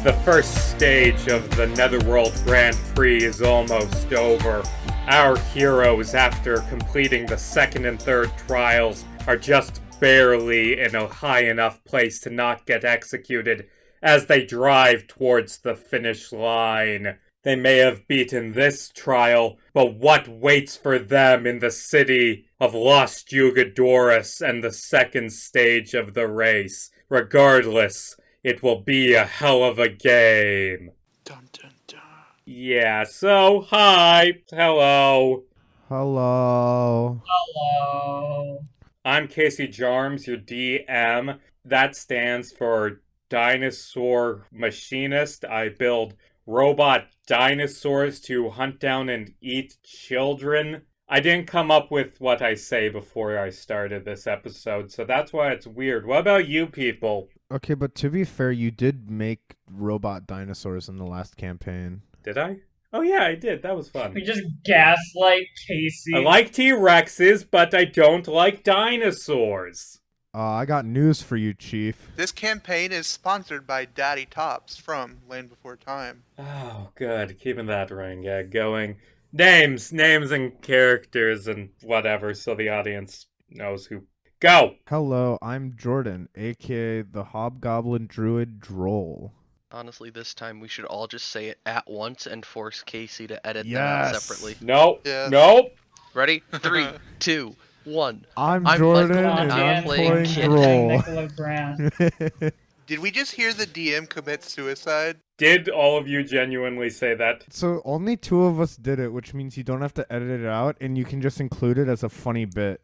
The first stage of the Netherworld Grand Prix is almost over. Our heroes, after completing the second and third trials, are just barely in a high enough place to not get executed as they drive towards the finish line. They may have beaten this trial, but what waits for them in the city of Las Jugadoras and the second stage of the race? Regardless, it will be a hell of a game. Dun dun dun. Yeah, so, hi, hello. Hello. Hello. I'm Casey Jarmes, your DM. That stands for Dinosaur Machinist. I build robot dinosaurs to hunt down and eat children. I didn't come up with what I say before I started this episode, so that's why it's weird. What about you people? Okay, but to be fair, you did make robot dinosaurs in the last campaign. Did I? Oh yeah, I did. That was fun. We just gaslight Casey. I like T-Rexes, but I don't like dinosaurs. I got news for you, Chief. This campaign is sponsored by Daddy Tops from Land Before Time. Oh, good. Keeping that ring going. Names and characters and whatever, so the audience knows who. Go! Hello, I'm Jordan, aka the Hobgoblin Druid Drol. Honestly, this time we should all just say it at once and force Casey to edit them Yes. out separately. Nope. Yeah. Nope. Ready? 3, 2, 1. I'm I'm Jordan, Michael, and and I'm I'm playing playing Kid. Nikola Drol. Brandt. Did we just hear the DM commit suicide? Did all of you genuinely say that? So only 2 of us did it, which means you don't have to edit it out, and you can just include it as a funny bit.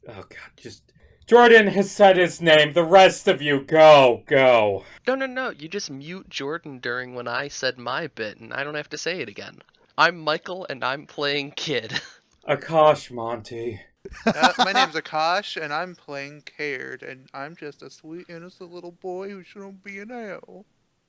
Oh god, just... Jordan has said his name. The rest of you, go. No. You just mute Jordan during when I said my bit, and I don't have to say it again. I'm Michael, and I'm playing Kid. Akash, Monty. My name's Akash, and I'm playing Kairyd, and I'm just a sweet, innocent little boy who shouldn't be in hell.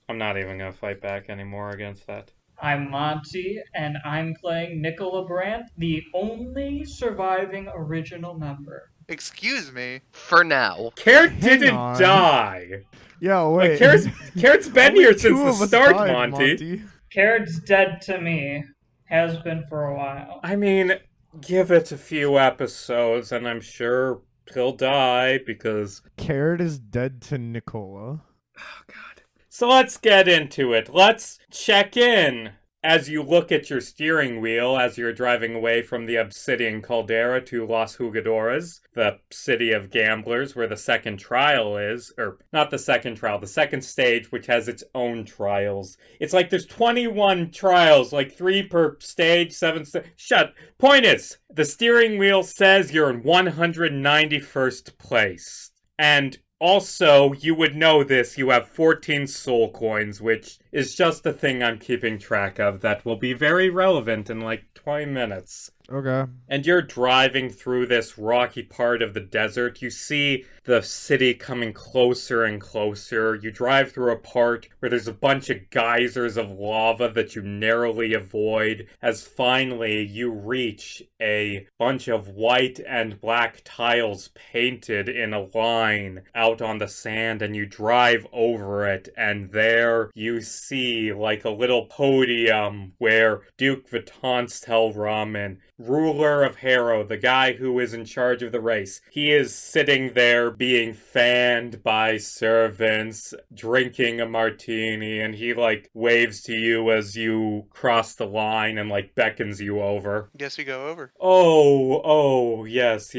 I'm not even gonna fight back anymore against that. I'm Monty, and I'm playing Nikola Brandt, the only surviving original member. Excuse me. For now. Kairyd Hang didn't on. die. Yeah, Like, wait. Kairyd's been Only here 2 since the of us start, died, Monty. Kairyd's dead to me. Has been for a while. I mean, give it a few episodes, and I'm sure he'll die, because... Kairyd is dead to Nikola. Oh, God. So let's get into it. Let's check in. As you look at your steering wheel as you're driving away from the Obsidian Caldera to Las Jugadoras, the city of gamblers where the second trial is, or not the second trial, the second stage, which has its own trials. It's like there's 21 trials, like 3 per stage, 7 Shut. Point is, the steering wheel says you're in 191st place. And also, you would know this, you have 14 soul coins, which is just a thing I'm keeping track of that will be very relevant in like 20 minutes. Okay. And you're driving through this rocky part of the desert. You see the city coming closer and closer. You drive through a part where there's a bunch of geysers of lava that you narrowly avoid, as finally you reach a bunch of white and black tiles painted in a line out on the sand, and you drive over it, and there you see like a little podium where Duke Vitonstelramen, ruler of Harrow, the guy who is in charge of the race, he is sitting there being fanned by servants, drinking a martini, and he like waves to you as you cross the line and like beckons you over. Guess we go over. Oh, yes.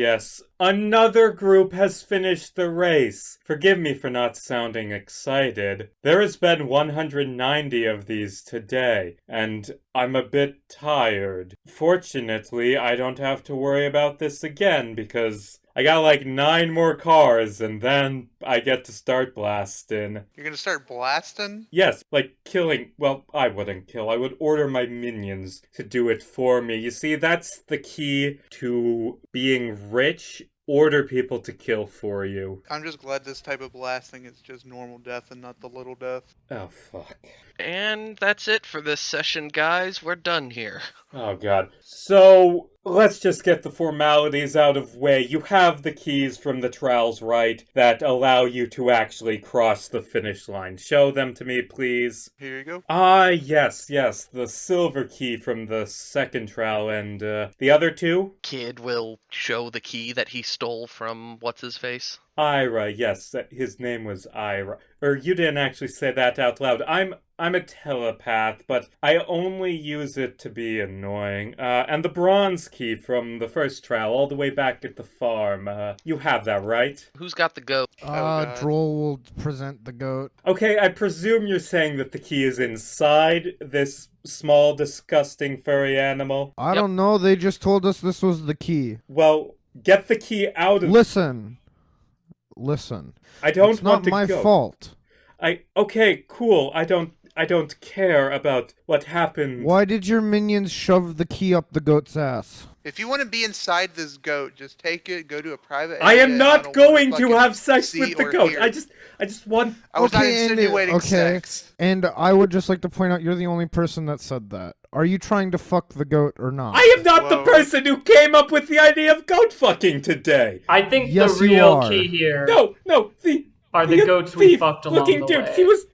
Another group has finished the race. Forgive me for not sounding excited. There has been 190 of these today, and I'm a bit tired. Fortunately, I don't have to worry about this again because I got like 9 more cars, and then I get to start blasting. You're gonna start blasting? Yes, like killing. Well, I wouldn't kill. I would order my minions to do it for me. You see, that's the key to being rich. Order people to kill for you. I'm just glad this type of blasting is just normal death and not the little death. Oh, fuck. And that's it for this session, guys. We're done here. Oh, God. So, let's just get the formalities out of way. You have the keys from the trials, right, that allow you to actually cross the finish line. Show them to me, please. Here you go. Yes, the silver key from the second trial, and the other two? Kid will show the key that he stole from what's-his-face. Ira, yes, his name was Ira. Or you didn't actually say that out loud. I'm a telepath, but I only use it to be annoying. And the bronze key from the first trial, all the way back at the farm. You have that, right? Who's got the goat? God. Drol will present the goat. Okay, I presume you're saying that the key is inside this small, disgusting, furry animal? I don't know, they just told us this was the key. Well, get the key out of... Listen. I don't It's want not my go. fault. Okay, cool. I don't care about what happened. Why did your minions shove the key up the goat's ass? If you want to be inside this goat, just take it, go to a private I area, am and not don't going wanna to fucking have sex see with the or goat. hear. I just want... I was not Okay, Andy, insinuating okay. sex. And I would just like to point out you're the only person that said that. Are you trying to fuck the goat or not? I am not the Whoa. person who came up with the idea of goat fucking today. I think Yes, the you real are. key here No, are the goats we thief fucked along looking the dude. way. He was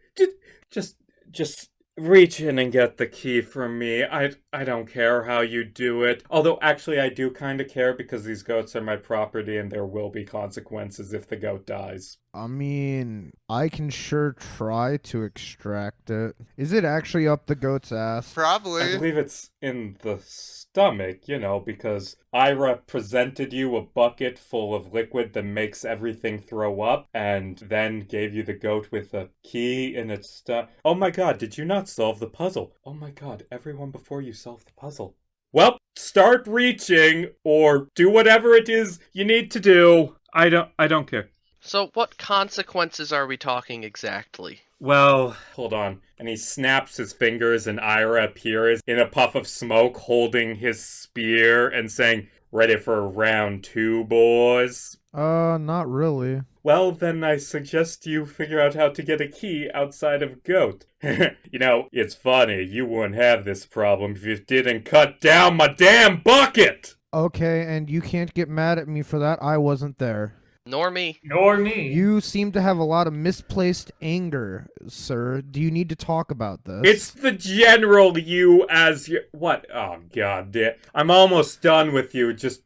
just reach in and get the key from me. I don't care how you do it. Although actually I do kind of care because these goats are my property and there will be consequences if the goat dies. I mean, I can sure try to extract it. Is it actually up the goat's ass? I Probably. believe it's in the stomach, because Ira presented you a bucket full of liquid that makes everything throw up, and then gave you the goat with a key in its stomach. Oh my god, did you not solve the puzzle? Oh my god, everyone before you solved the puzzle. Well, start reaching, or do whatever it is you need to do. I don't care. So what consequences are we talking exactly? Well, hold on. And he snaps his fingers and Ira appears in a puff of smoke holding his spear and saying, "Ready for round 2, boys?" Not really. Well, then I suggest you figure out how to get a key outside of Goat. It's funny, you wouldn't have this problem if you didn't cut down my damn bucket! Okay, and you can't get mad at me for that. I wasn't there. Nor me. Nor me. You seem to have a lot of misplaced anger, sir. Do you need to talk about this? It's the general you as your... What? Oh, god damn. I'm almost done with you. Just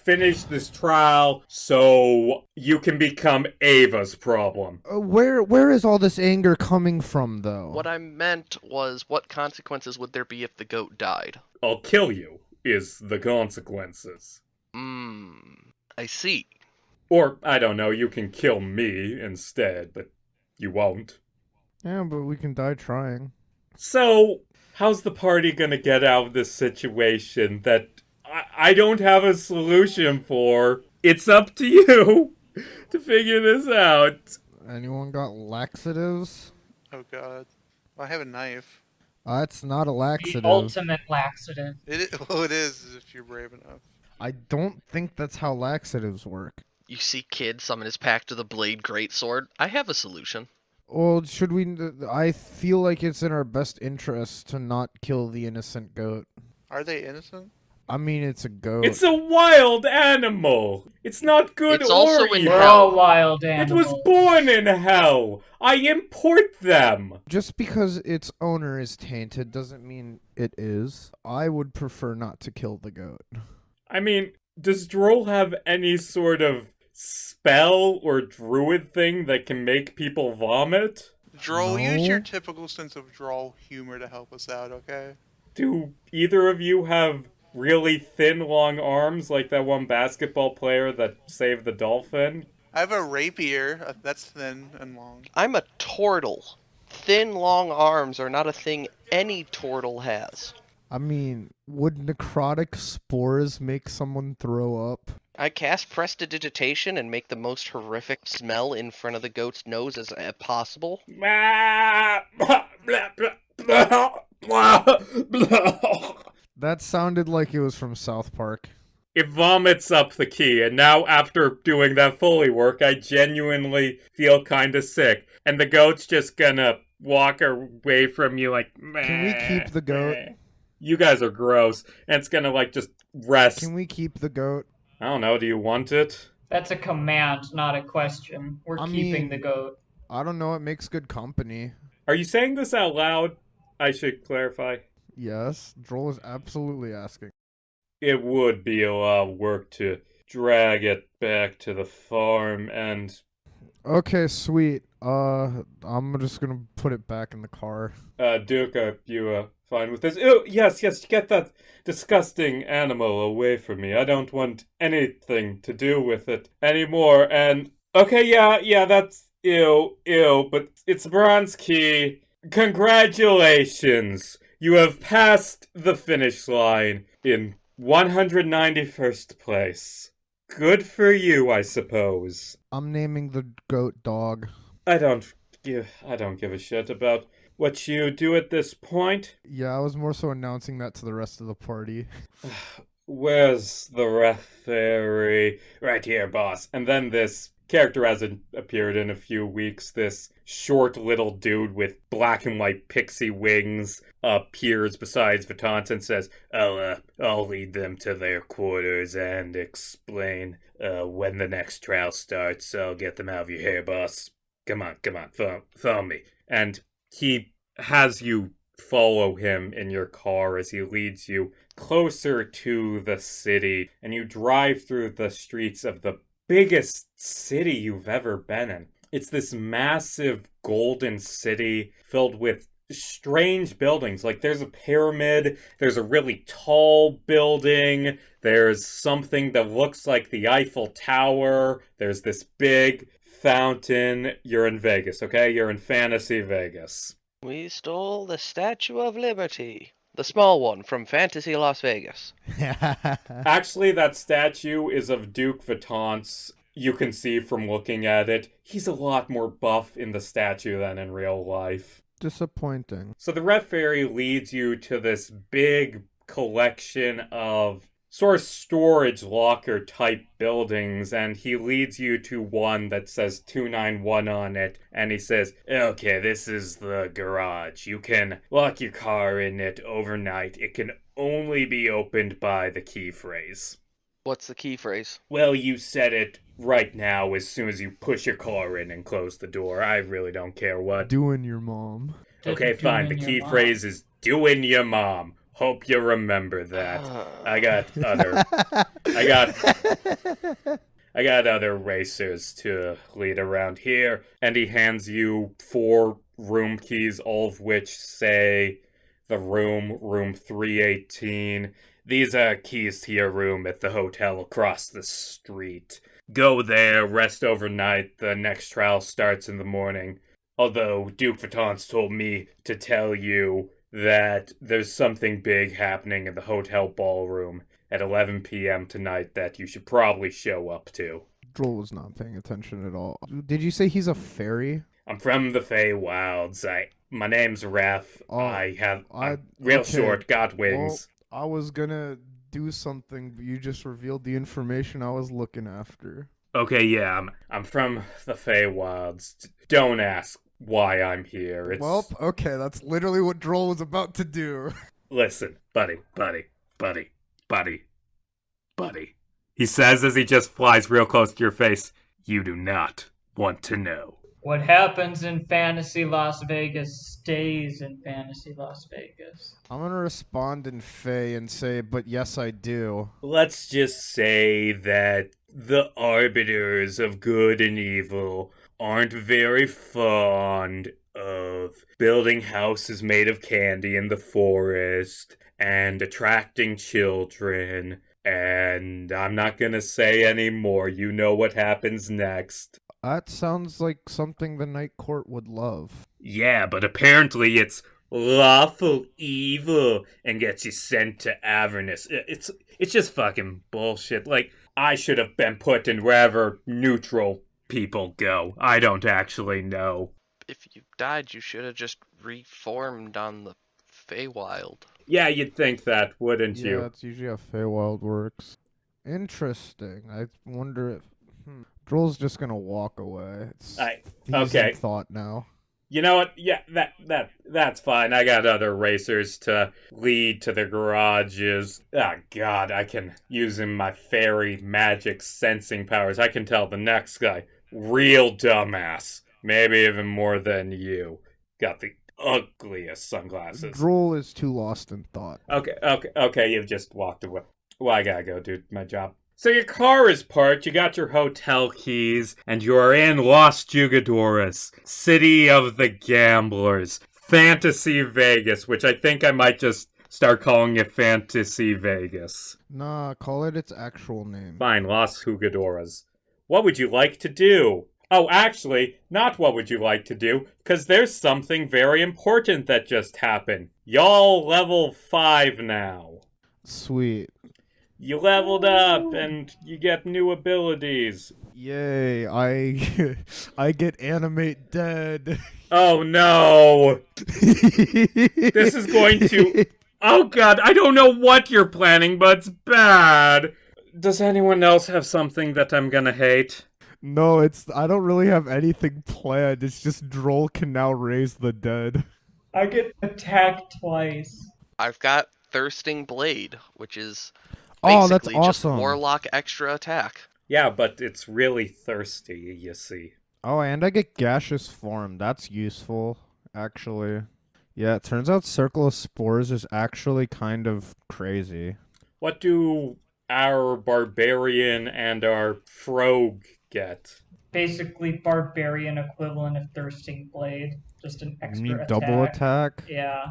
finish this trial so you can become Ava's problem. Where is all this anger coming from, though? What I meant was, what consequences would there be if the goat died? I'll kill you, is the consequences. I see. Or, I don't know, you can kill me instead, but you won't. Yeah, but we can die trying. So, how's the party gonna get out of this situation that I don't have a solution for? It's up to you to figure this out. Anyone got laxatives? Oh god. I have a knife. That's not a laxative. The ultimate laxative. It is if you're brave enough. I don't think that's how laxatives work. You see Kid summon his pack to the blade greatsword. I have a solution. Well, should we... I feel like it's in our best interest to not kill the innocent goat. Are they innocent? I mean, it's a goat. It's a wild animal. It's not good It's or also in evil. We're hell. all wild It animals. was born in hell. I import them. Just because its owner is tainted doesn't mean it is. I would prefer not to kill the goat. I mean, does Drol have any sort of spell or druid thing that can make people vomit? Drol, use your No. typical sense of droll humor to help us out, okay? Do either of you have really thin, long arms like that one basketball player that saved the dolphin? I have a rapier. That's thin and long. I'm a turtle. Thin, long arms are not a thing any turtle has. I mean, would necrotic spores make someone throw up? I cast prestidigitation and make the most horrific smell in front of the goat's nose as possible. That sounded like it was from South Park. It vomits up the key, and now after doing that Foley work, I genuinely feel kinda sick. And the goat's just gonna walk away from you like, Can we keep the goat? you guys are gross, and it's gonna like just rest. Can we keep the goat? I don't know, do you want it? That's a command, not a question. We're keeping the goat. I don't know. It makes good company. Are you saying this out loud? I should clarify. Yes, Drol is absolutely asking. It would be a lot of work to drag it back to the farm, and Okay, sweet. I'm just gonna put it back in the car. Duke, are you fine with this? Oh, yes, get that disgusting animal away from me. I don't want anything to do with it anymore. And okay, yeah, that's ew, but it's a bronze key. Congratulations! You have passed the finish line in 191st place. Good for you, I suppose. I'm naming the goat dog. I don't give a shit about what you do at this point. Yeah, I was more so announcing that to the rest of the party. Where's the referee? Right here, boss. And then this character hasn't appeared in a few weeks. This short little dude with black and white pixie wings appears beside Vitance and says, I'll lead them to their quarters and explain when the next trial starts. I'll get them out of your hair, boss. Come on, follow me. And he has you follow him in your car as he leads you closer to the city, and you drive through the streets of the biggest city you've ever been in. It's this massive golden city filled with strange buildings. Like, there's a pyramid, there's a really tall building, there's something that looks like the Eiffel Tower, there's this big fountain. You're in Vegas, okay? You're in fantasy Vegas. We stole the Statue of Liberty. The small one from Fantasy Las Vegas. Actually, that statue is of Duke Vitance. You can see from looking at it, he's a lot more buff in the statue than in real life. Disappointing. So the referee leads you to this big collection of sort of storage locker type buildings, and he leads you to one that says 291 on it, and he says, okay, this is the garage. You can lock your car in it overnight. It can only be opened by the key phrase. What's the key phrase? Well, you said it right now as soon as you push your car in and close the door. I really don't care what. Doing your mom. Okay, fine. The key phrase is doing your mom. Hope you remember that. I got other racers to lead around here. And he hands you 4 room keys, all of which say the room 318. These are keys to your room at the hotel across the street. Go there, rest overnight. The next trial starts in the morning. Although Duke Vitance told me to tell you that there's something big happening in the hotel ballroom at 11 p.m. tonight that you should probably show up to. Drol was not paying attention at all. Did you say he's a fairy? I'm from the Feywilds. My name's Ref. I'm real okay. short, got wings. Well, I was gonna do something, but you just revealed the information I was looking after. Okay, yeah, I'm from the Feywilds. Don't ask why I'm here. Well, okay, that's literally what Drol was about to do. Listen, buddy. He says as he just flies real close to your face, you do not want to know. What happens in Fantasy Las Vegas stays in Fantasy Las Vegas. I'm gonna respond in Fae and say, but yes, I do. Let's just say that the arbiters of good and evil aren't very fond of building houses made of candy in the forest and attracting children. And I'm not gonna say any more. You know what happens next. That sounds like something the Night Court would love. Yeah, but apparently it's lawful evil and gets you sent to Avernus. It's just fucking bullshit. Like, I should have been put in wherever neutral people go. I don't actually know. If you died, you should have just reformed on the Feywild. Yeah, you'd think that, wouldn't you? Yeah, that's usually how Feywild works. Interesting. I wonder if... Drol's just gonna walk away. He's Okay. in thought now. You know what? Yeah, that's fine. I got other racers to lead to the garages. Ah, God, I can, using my fairy magic sensing powers, I can tell the next guy, real dumbass. Maybe even more than you. Got the ugliest sunglasses. Drol is too lost in thought. Okay, you've just walked away. Well, I gotta go do my job. So your car is parked, you got your hotel keys, and you are in Las Jugadoras, City of the Gamblers, Fantasy Vegas, which I think I might just start calling it Fantasy Vegas. Nah, call it its actual name. Fine, Las Jugadoras. What would you like to do? Oh, actually, not what would you like to do, because there's something very important that just happened. Y'all level 5 now. Sweet. You leveled up, and you get new abilities. Yay, I get animate dead. Oh no! This is going to... Oh god, I don't know what you're planning, but it's bad! Does anyone else have something that I'm gonna hate? No, I don't really have anything planned. It's just Drol can now raise the dead. I get attacked twice. I've got Thirsting Blade, which is Oh, that's basically just awesome. Warlock extra attack. Yeah, but it's really thirsty, you see. Oh, and I get gaseous form. That's useful, actually. Yeah, it turns out Circle of Spores is actually kind of crazy. What do our barbarian and our frog get? Basically, barbarian equivalent of Thirsting Blade. Just an You extra mean attack. double attack? Yeah.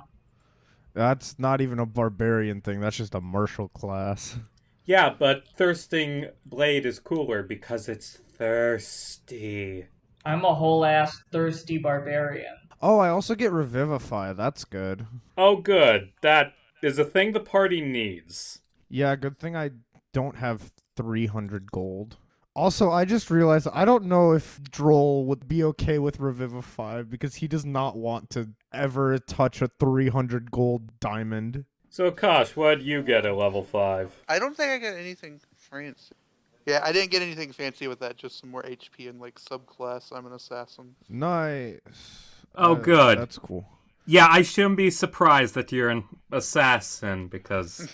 That's not even a barbarian thing. That's just a martial class. Yeah, but Thirsting Blade is cooler because it's thirsty. I'm a whole ass thirsty barbarian. Oh, I also get Revivify. That's good. Oh good, that is a thing the party needs. Yeah, good thing I don't have 300 gold. Also, I just realized I don't know if Drol would be okay with Revivify because he does not want to ever touch a 300 gold diamond. So Akash, what'd you get at level 5? I don't think I got anything fancy. Yeah, I didn't get anything fancy with that. Just some more HP and like subclass. I'm an assassin. Nice. Oh, good. That's cool. Yeah, I shouldn't be surprised that you're an assassin because,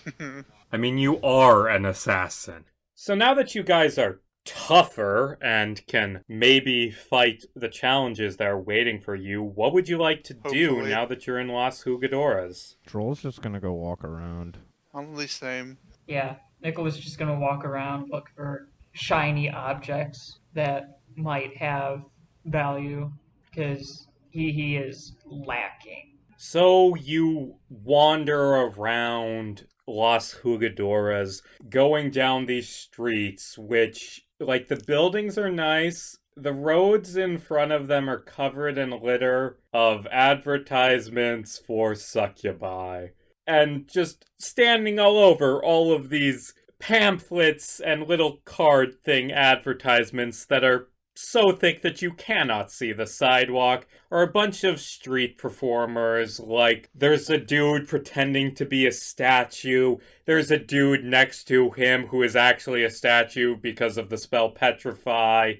I mean, you are an assassin. So now that you guys are tougher and can maybe fight the challenges that are waiting for you, what would you like to do Hopefully. now that you're in Las Jugadoras? Drol's just gonna go walk around. I'm the same. Yeah, Nikola's just gonna walk around, look for shiny objects that might have value, because he is lacking. So you wander around Las Jugadoras, going down these streets, which, like, the buildings are nice. The roads in front of them are covered in litter of advertisements for succubi. And just standing all over all of these pamphlets and little card thing advertisements that are so thick that you cannot see the sidewalk, or a bunch of street performers, like there's a dude pretending to be a statue, there's a dude next to him who is actually a statue because of the spell petrify,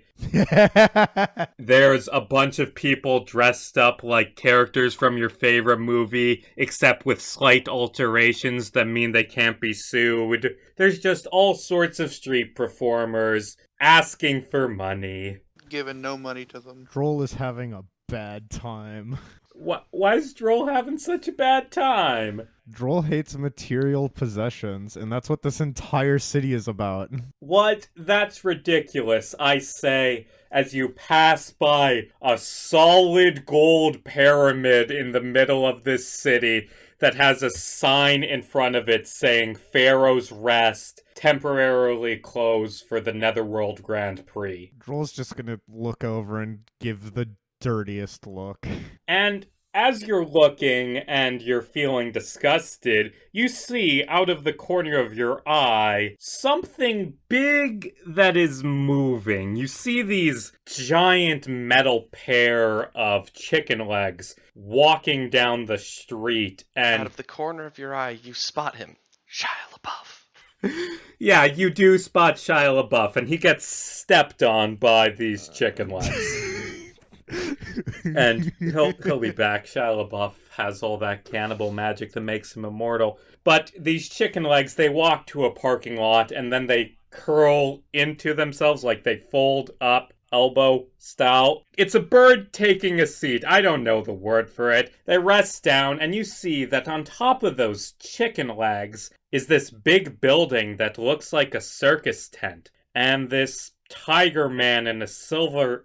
there's a bunch of people dressed up like characters from your favorite movie, except with slight alterations that mean they can't be sued. There's just all sorts of street performers asking for money. Giving no money to them. Drol is having a bad time. Why is Drol having such a bad time? Drol hates material possessions, and that's what this entire city is about. What? That's ridiculous, I say, as you pass by a solid gold pyramid in the middle of this city that has a sign in front of it saying Pharaoh's Rest, temporarily closed for the Netherworld Grand Prix. Drol's just gonna look over and give the dirtiest look. And as you're looking and you're feeling disgusted, you see out of the corner of your eye something big that is moving. You see these giant metal pair of chicken legs walking down the street, and Out of the corner of your eye, you spot him. Shia LaBeouf. yeah, you do spot Shia LaBeouf, and he gets stepped on by these chicken legs. And he'll be back. Shia LaBeouf has all that cannibal magic that makes him immortal. But these chicken legs, they walk to a parking lot and then they curl into themselves, like they fold up, elbow style. It's a bird taking a seat. I don't know the word for it. They rest down and you see that on top of those chicken legs is this big building that looks like a circus tent. And this tiger man in a silver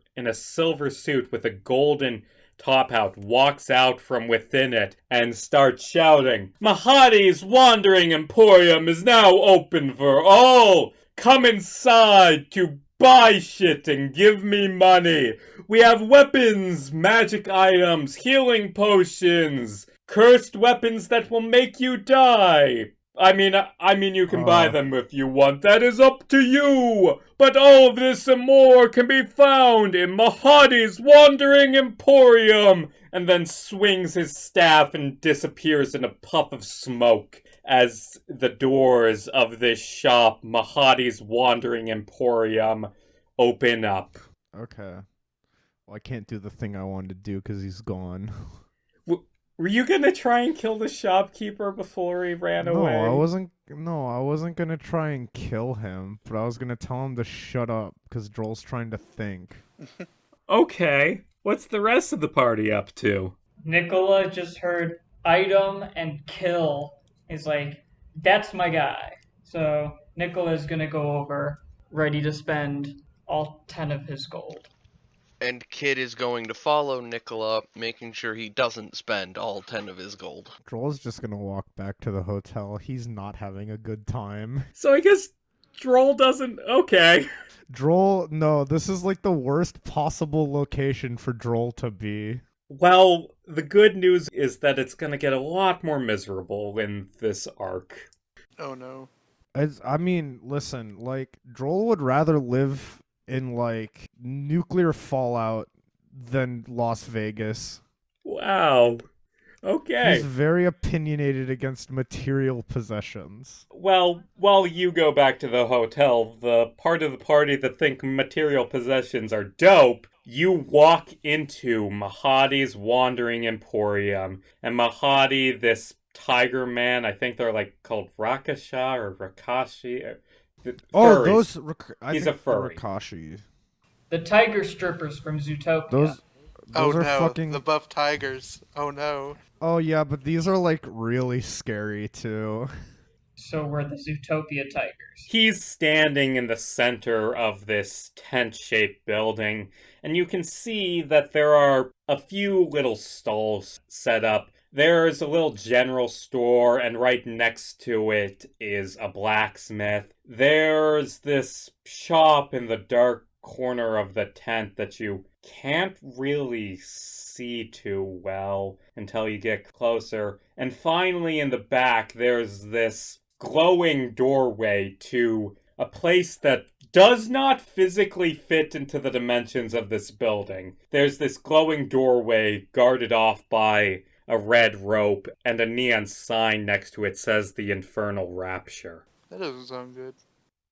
suit with a golden top hat walks out from within it and starts shouting, "Mahadi's Wandering Emporium is now open for all! Come inside to buy shit and give me money! We have weapons, magic items, healing potions, cursed weapons that will make you die! I mean, you can buy them if you want. That is up to you. But all of this and more can be found in Mahadi's Wandering Emporium." And then swings his staff and disappears in a puff of smoke as the doors of this shop, Mahadi's Wandering Emporium, open up. Okay. Well, I can't do the thing I wanted to do because he's gone. Were you gonna try and kill the shopkeeper before he ran away? I wasn't gonna try and kill him, but I was gonna tell him to shut up because Drol's trying to think. Okay. What's the rest of the party up to? Nikola just heard item and kill. He's like, that's my guy. So Nikola's gonna go over, ready to spend all 10 of his gold. And Kid is going to follow Nikola, making sure he doesn't spend all 10 of his gold. Drol's just gonna walk back to the hotel. He's not having a good time. So I guess Drol doesn't... Okay. Drol, no, this is like the worst possible location for Drol to be. Well, the good news is that it's gonna get a lot more miserable in this arc. Oh no. I mean, listen, like, Drol would rather live in, like, nuclear fallout than Las Vegas. Wow. Okay. He's very opinionated against material possessions. Well, while you go back to the hotel, the part of the party that think material possessions are dope, you walk into Mahadi's Wandering Emporium. And Mahadi, this tiger man, I think they're like called Rakasha or Rakashi. He's a furry. Rakashi. The tiger strippers from Zootopia. Those Oh are no, fucking... the buff tigers. Oh no. Oh yeah, but these are like really scary too. So were the Zootopia tigers. He's standing in the center of this tent-shaped building, and you can see that there are a few little stalls set up. There's a little general store, and right next to it is a blacksmith. There's this shop in the dark corner of the tent that you can't really see too well until you get closer. And finally, in the back, there's this glowing doorway to a place that does not physically fit into the dimensions of this building. There's this glowing doorway guarded off by a red rope, and a neon sign next to it says the Infernal Rapture. That doesn't sound good.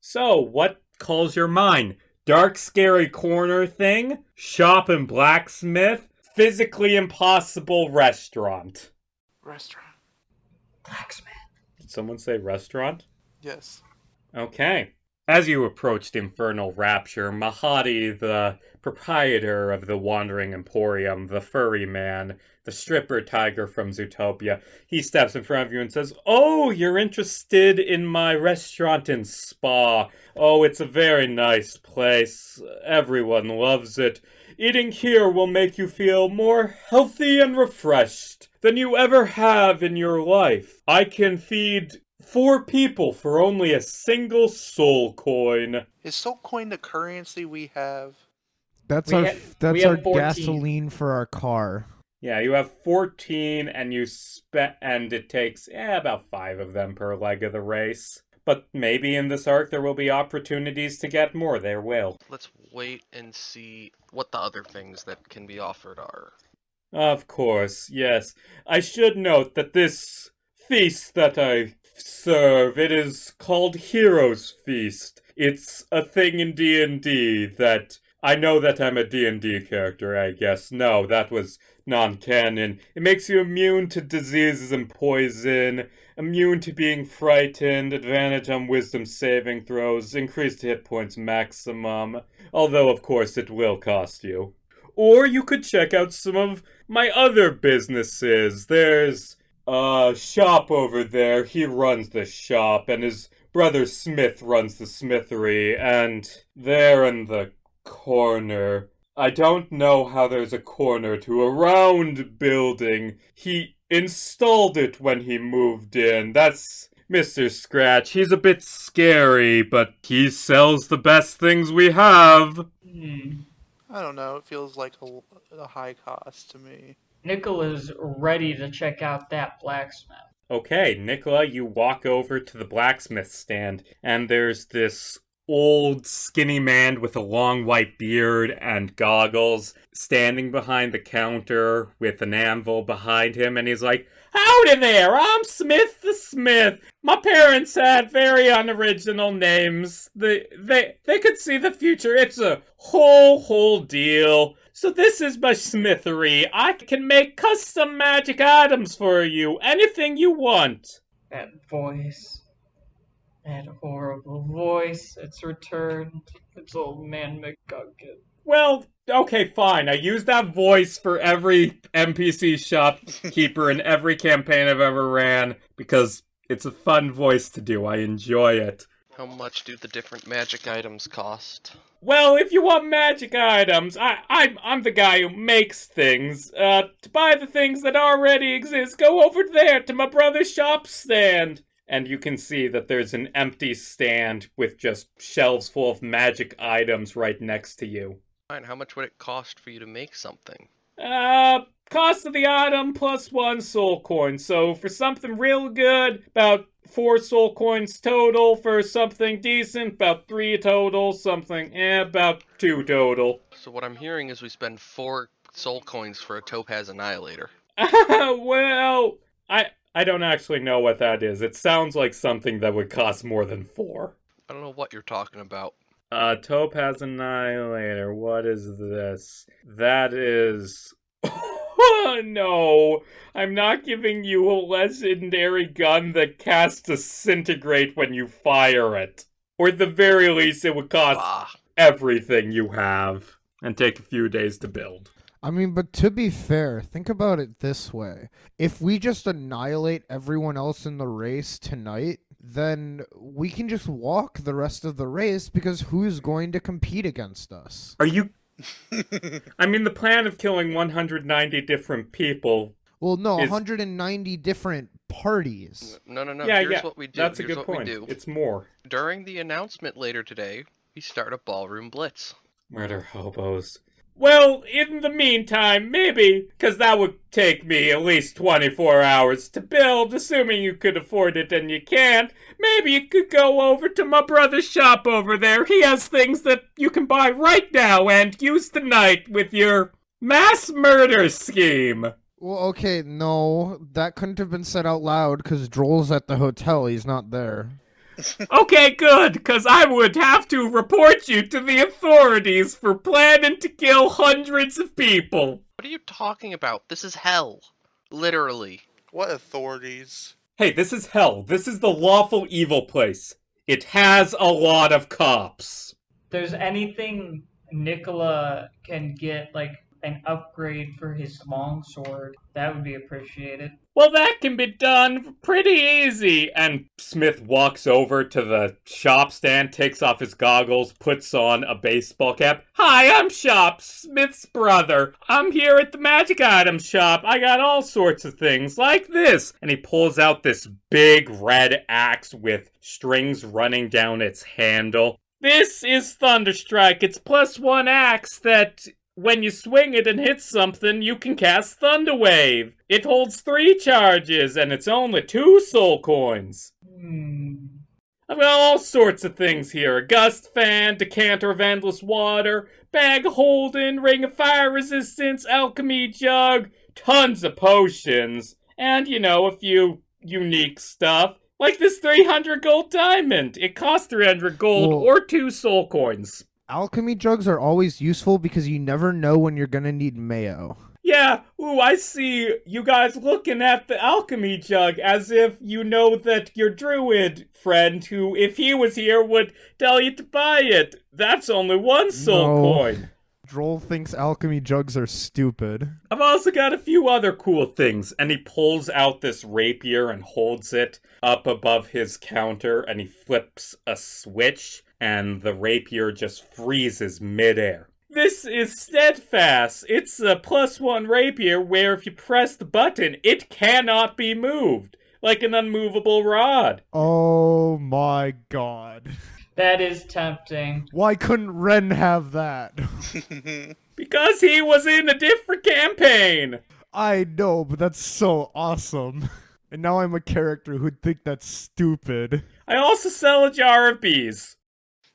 So, what calls your mind? Dark, scary corner thing? Shop and blacksmith? Physically impossible restaurant? Restaurant. Blacksmith. Did someone say restaurant? Yes. Okay. As you approached Infernal Rapture, Mahadi, the proprietor of the Wandering Emporium, the furry man, the stripper tiger from Zootopia, he steps in front of you and says, "Oh, you're interested in my restaurant and spa. Oh, it's a very nice place. Everyone loves it. Eating here will make you feel more healthy and refreshed than you ever have in your life. I can feed 4 people for only a single soul coin." Is soul coin the currency we have? That's We our have 14. gasoline for our car. Yeah, you have 14, and and it takes about 5 of them per leg of the race. But maybe in this arc there will be opportunities to get more. There will. Let's wait and see what the other things that can be offered are. Of course, yes. I should note that this feast that I serve, it is called Heroes Feast. It's a thing in D&D that I know that I'm a D&D character, I guess. No, that was non-canon. It makes you immune to diseases and poison, immune to being frightened, advantage on wisdom saving throws, increased hit points maximum. Although, of course, it will cost you. Or you could check out some of my other businesses. There's a shop over there. He runs the shop, and his brother Smith runs the smithery, and there in the corner. I don't know how there's a corner to a round building. He installed it when he moved in. That's Mr. Scratch. He's a bit scary, but he sells the best things we have. I don't know. It feels like a high cost to me. Nikola's ready to check out that blacksmith. Okay, Nikola, you walk over to the blacksmith stand, and there's this old, skinny man with a long white beard and goggles standing behind the counter with an anvil behind him, and he's like, "Howdy there, I'm Smith the Smith. My parents had very unoriginal names. They could see the future. It's a whole deal. So this is my smithery. I can make custom magic items for you. Anything you want." That voice. That horrible voice. It's returned. It's old man McGucket. Well, okay, fine. I use that voice for every NPC shopkeeper in every campaign I've ever ran because it's a fun voice to do. I enjoy it. How much do the different magic items cost? Well, if you want magic items, I'm the guy who makes things. To buy the things that already exist, go over there to my brother's shop stand. And you can see that there's an empty stand with just shelves full of magic items right next to you. Fine, how much would it cost for you to make something? Cost of the item plus 1 soul coin. So for something real good, about 4 soul coins total. For something decent, about 3 total. About 2 total. So what I'm hearing is we spend 4 soul coins for a topaz annihilator. Well, I don't actually know what that is. It sounds like something that would cost more than 4. I don't know what you're talking about. Topaz Annihilator, what is this? That is... No, I'm not giving you a legendary gun that casts Disintegrate when you fire it. Or at the very least, it would cost everything you have and take a few days to build. I mean, but to be fair, think about it this way. If we just annihilate everyone else in the race tonight, then we can just walk the rest of the race because who's going to compete against us? Are you... I mean, the plan of killing 190 different people... Well, no, 190 different parties. No. Yeah, Here's what we do. That's a Here's good what point. We do. It's more. During the announcement later today, we start a ballroom blitz. Murder hobos. Well, in the meantime, maybe, because that would take me at least 24 hours to build, assuming you could afford it and you can't, maybe you could go over to my brother's shop over there. He has things that you can buy right now and use tonight with your mass murder scheme. Well, okay, no, that couldn't have been said out loud because Drol's at the hotel. He's not there. Okay, good, because I would have to report you to the authorities for planning to kill hundreds of people. What are you talking about? This is hell. Literally. What authorities? Hey, this is hell. This is the lawful evil place. It has a lot of cops. If there's anything Nikola can get, like an upgrade for his longsword, that would be appreciated. Well, that can be done pretty easy. And Smith walks over to the shop stand, takes off his goggles, puts on a baseball cap. Hi, I'm Shop, Smith's brother. I'm here at the magic item shop. I got all sorts of things like this. And he pulls out this big red axe with strings running down its handle. This is Thunderstrike. It's +1 axe that... when you swing it and hit something, you can cast Thunderwave. It holds 3 charges, and it's only 2 soul coins. I've got all sorts of things here. A gust fan, decanter of endless water, bag holding, ring of fire resistance, alchemy jug, tons of potions, and, a few unique stuff. Like this 300 gold diamond. It costs 300 gold or 2 soul coins. Alchemy jugs are always useful because you never know when you're gonna need mayo. Yeah, ooh, I see you guys looking at the alchemy jug as if you know that your druid friend, who, if he was here, would tell you to buy it. That's only one soul No. coin. Droll thinks alchemy jugs are stupid. I've also got a few other cool things. And he pulls out this rapier and holds it up above his counter, and he flips a switch, and the rapier just freezes midair. This is steadfast. It's a +1 rapier where if you press the button, it cannot be moved, like an unmovable rod. Oh my god. That is tempting. Why couldn't Ren have that? Because he was in a different campaign. I know, but that's so awesome. And now I'm a character who'd think that's stupid. I also sell a jar of bees.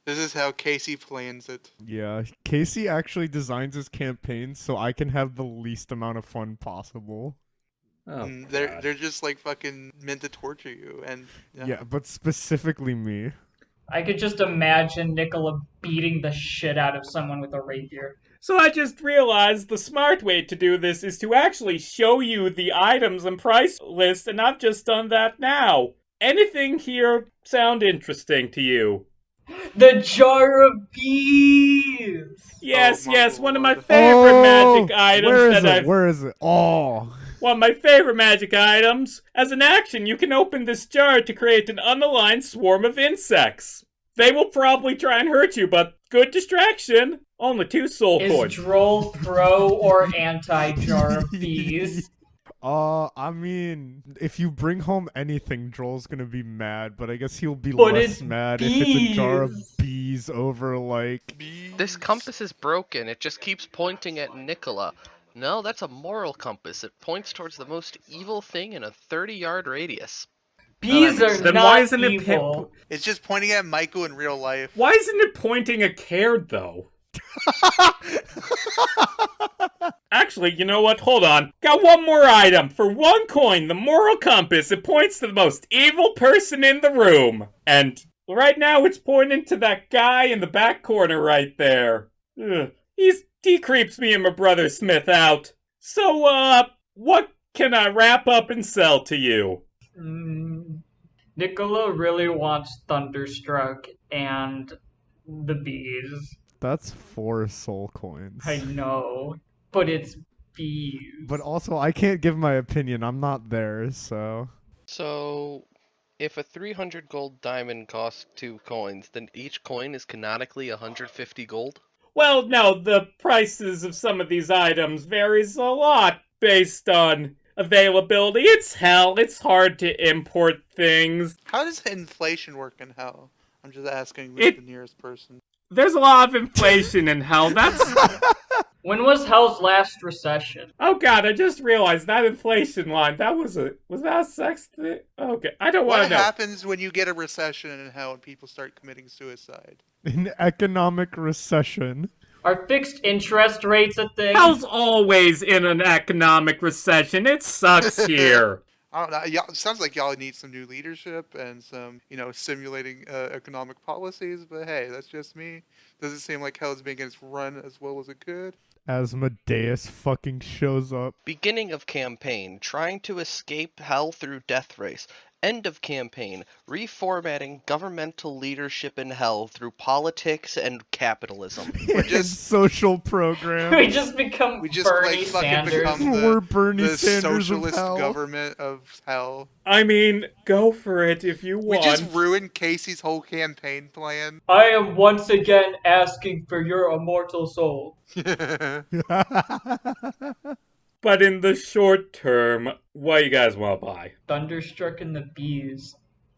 This is how Casey plans it. Yeah, Casey actually designs his campaigns so I can have the least amount of fun possible. Oh, They're just like fucking meant to torture you, and Yeah, but specifically me. I could just imagine Nikola beating the shit out of someone with a rapier. So I just realized the smart way to do this is to actually show you the items and price list, and I've just done that now. Anything here sound interesting to you? The jar of bees! Yes, Oh, yes, my one of my lord. favorite magic items Where is it? Oh. One of my favorite magic items. As an action, you can open this jar to create an unaligned swarm of insects. They will probably try and hurt you, but good distraction. Only 2 soul Is coins. Drol pro or anti jar of bees? I mean, if you bring home anything, Droll's gonna be mad, but I guess he'll be But less it's mad if it's a jar of bees. bees over, like... This compass is broken. It just keeps pointing at Nikola. No, that's a moral compass. It points towards the most evil thing in a 30-yard radius. Bees are Then not why isn't evil. it's just pointing at Michael in real life. Why isn't it pointing at Kairyd, though? Actually, you know what? Hold on. Got one more item. For 1 coin, the moral compass. It points to the most evil person in the room. And right now it's pointing to that guy in the back corner right there. Ugh. He creeps me and my brother Smith out. So, what can I wrap up and sell to you? Nikola really wants Thunderstruck and the bees. That's 4 soul coins. I know, but it's bees. But also, I can't give my opinion. I'm not there, so... So, if a 300 gold diamond costs 2 coins, then each coin is canonically 150 gold? Well, no, the prices of some of these items varies a lot based on availability. It's hell. It's hard to import things. How does inflation work in hell? I'm just asking who's the nearest person. There's a lot of inflation in hell. That's... When was Hell's last recession? Oh god, I just realized that inflation line, was that a sex thing? Okay, I don't want What to know. happens when you get a recession in hell and people start committing suicide? An economic recession. Are fixed interest rates a thing? Hell's always in an economic recession. It sucks here. I don't know. It sounds like y'all need some new leadership and some, simulating economic policies. But hey, that's just me. Doesn't seem like hell is being run as well as it could. Asmodeus fucking shows up. Beginning of campaign, trying to escape hell through death race. End of campaign, reformatting governmental leadership in hell through politics and capitalism. We're And just social programs. We just become Bernie Sanders. become We're Bernie the Sanders of socialist hell. government of hell. I mean, go for it if you We want. just ruined Casey's whole campaign plan. I am once again asking for your immortal soul. But in the short term, what you guys want to buy? Thunderstruck and the bees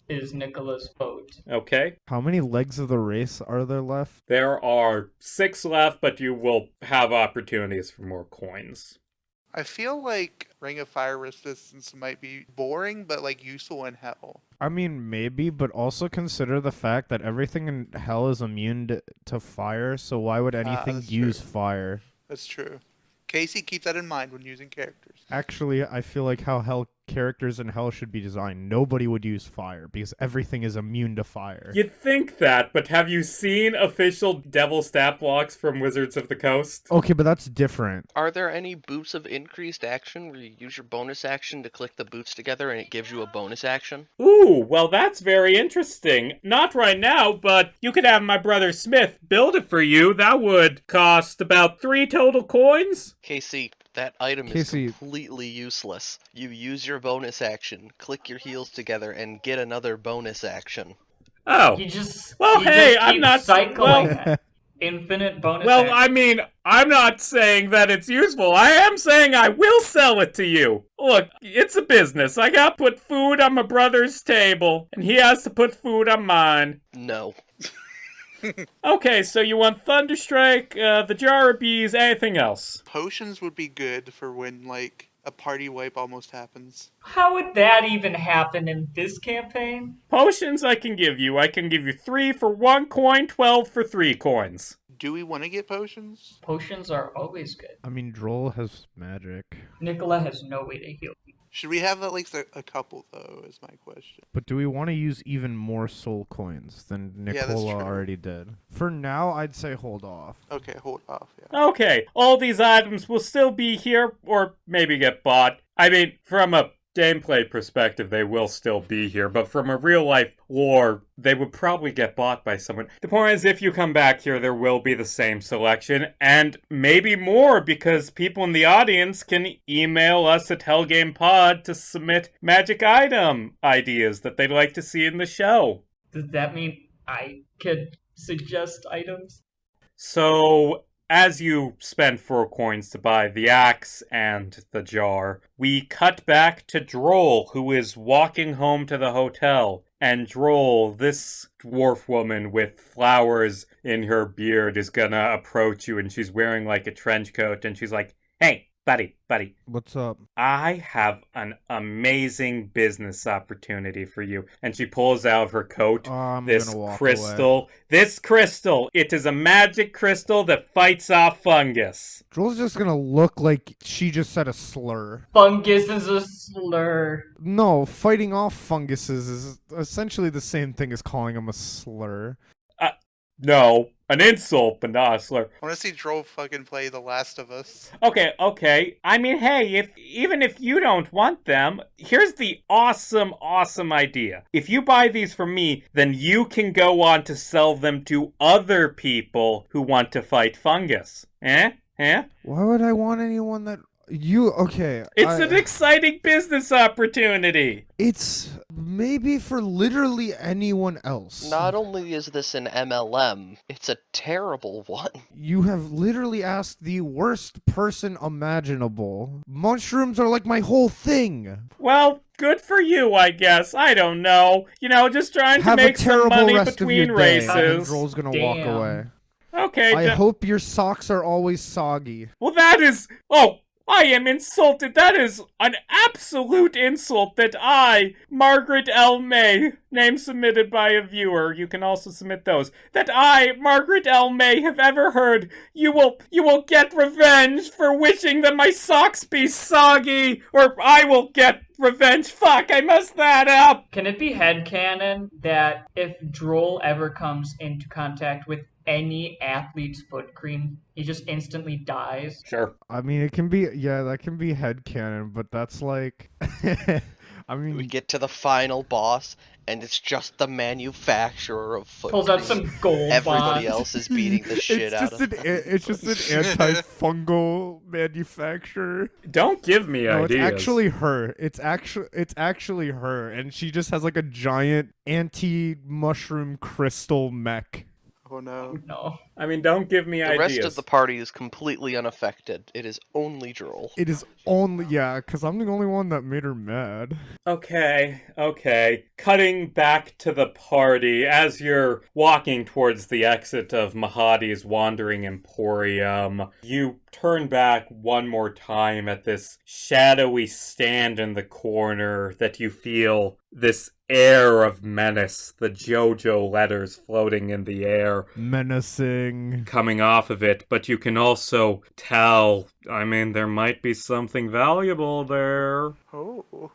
is Nikola's vote. Okay? How many legs of the race are there left? There are 6 left, but you will have opportunities for more coins. I feel like Ring of Fire Resistance might be boring, but useful in hell. I mean, maybe, but also consider the fact that everything in hell is immune to fire, so why would anything that's use true. fire? That's true. Casey, keep that in mind when using characters. Actually, I feel like how hell characters in Hell should be designed. Nobody would use fire because everything is immune to fire. You'd think that, but have you seen official devil stat blocks from Wizards of the Coast? Okay, but that's different. Are there any boots of increased action where you use your bonus action to click the boots together and it gives you a bonus action? Ooh, well that's very interesting. Not right now, but you could have my brother Smith build it for you. That would cost about 3 total coins. Casey, that item Casey. is completely useless. You use your bonus action, click your heels together, and get another bonus action. Oh. He just Well, he hey, just I'm keeps not- cycling well- infinite bonus. Well, actions. I mean, I'm not saying that it's useful. I am saying I will sell it to you. Look, it's a business. I gotta put food on my brother's table, and he has to put food on mine. No. Okay, so you want Thunderstrike, the Jar of Bees, anything else? Potions would be good for when, like, a party wipe almost happens. How would that even happen in this campaign? Potions I can give you. I can give you 3 for 1 coin, 12 for 3 coins. Do we want to get potions? Potions are always good. I mean, Drol has magic. Nikola has no way to heal. Should we have at least a couple, though, is my question. But do we want to use even more soul coins than Yeah, that's Nikola true. already did? For now, I'd say hold off. Okay, hold off, yeah. Okay, all these items will still be here, or maybe get bought. I mean, from a gameplay perspective, they will still be here, but from a real-life lore, they would probably get bought by someone. The point is, if you come back here, there will be the same selection, and maybe more, because people in the audience can email us at HellGamePod to submit magic item ideas that they'd like to see in the show. Does that mean I could suggest items? So, as you spend 4 coins to buy the axe and the jar, we cut back to Drol, who is walking home to the hotel. And Drol, this dwarf woman with flowers in her beard, is gonna approach you, and she's wearing like a trench coat, and she's like, "Hey, buddy. What's up? I have an amazing business opportunity for you." And she pulls out of her coat I'm this gonna walk crystal. away. This crystal, it is a magic crystal that fights off fungus. Drol's just gonna look like she just said a slur. Fungus is a slur. No, fighting off funguses is essentially the same thing as calling them a slur. No, an insult, but not a slur. I want to see Drol fucking play The Last of Us. Okay. I mean, hey, even if you don't want them, here's the awesome idea. If you buy these from me, then you can go on to sell them to other people who want to fight fungus. Eh? Why would I want anyone that... Okay. It's an exciting business opportunity. It's maybe for literally anyone else. Not only is this an MLM, it's a terrible one. You have literally asked the worst person imaginable. Mushrooms are like my whole thing. Well, good for you, I guess. I don't know. Just trying to Have a make some terrible money rest of between your day. And races. Drol's gonna walk Damn. away. Okay. I hope your socks are always soggy. Well, that is... Oh, I am insulted. That is an absolute insult that I, Margaret L. May, name submitted by a viewer, you can also submit those, that I, Margaret L. May, have ever heard. You will get revenge for wishing that my socks be soggy, or I will get revenge. Fuck, I messed that up. Can it be headcanon that if Drol ever comes into contact with any athlete's foot cream, he just instantly dies? Sure. I mean, it can be, yeah, that can be headcanon, but that's like, I mean, We get to the final boss, and it's just the manufacturer of foot Pulls out cream. some gold Everybody bonds. else is beating the shit out of him. It's just an anti-fungal manufacturer. Don't give me No, ideas. it's actually her. It's actually her, and she just has like a giant anti-mushroom crystal mech. Oh no. No. I mean, don't give me The ideas. rest of the party is completely unaffected. It is only Drol. It is only, yeah, because I'm the only one that made her mad. Okay. Cutting back to the party, as you're walking towards the exit of Mahadi's Wandering Emporium, you turn back one more time at this shadowy stand in the corner that you feel this air of menace, the JoJo letters floating in the air, Menacing. coming off of it, but you can also tell, I mean, there might be something valuable there. Oh.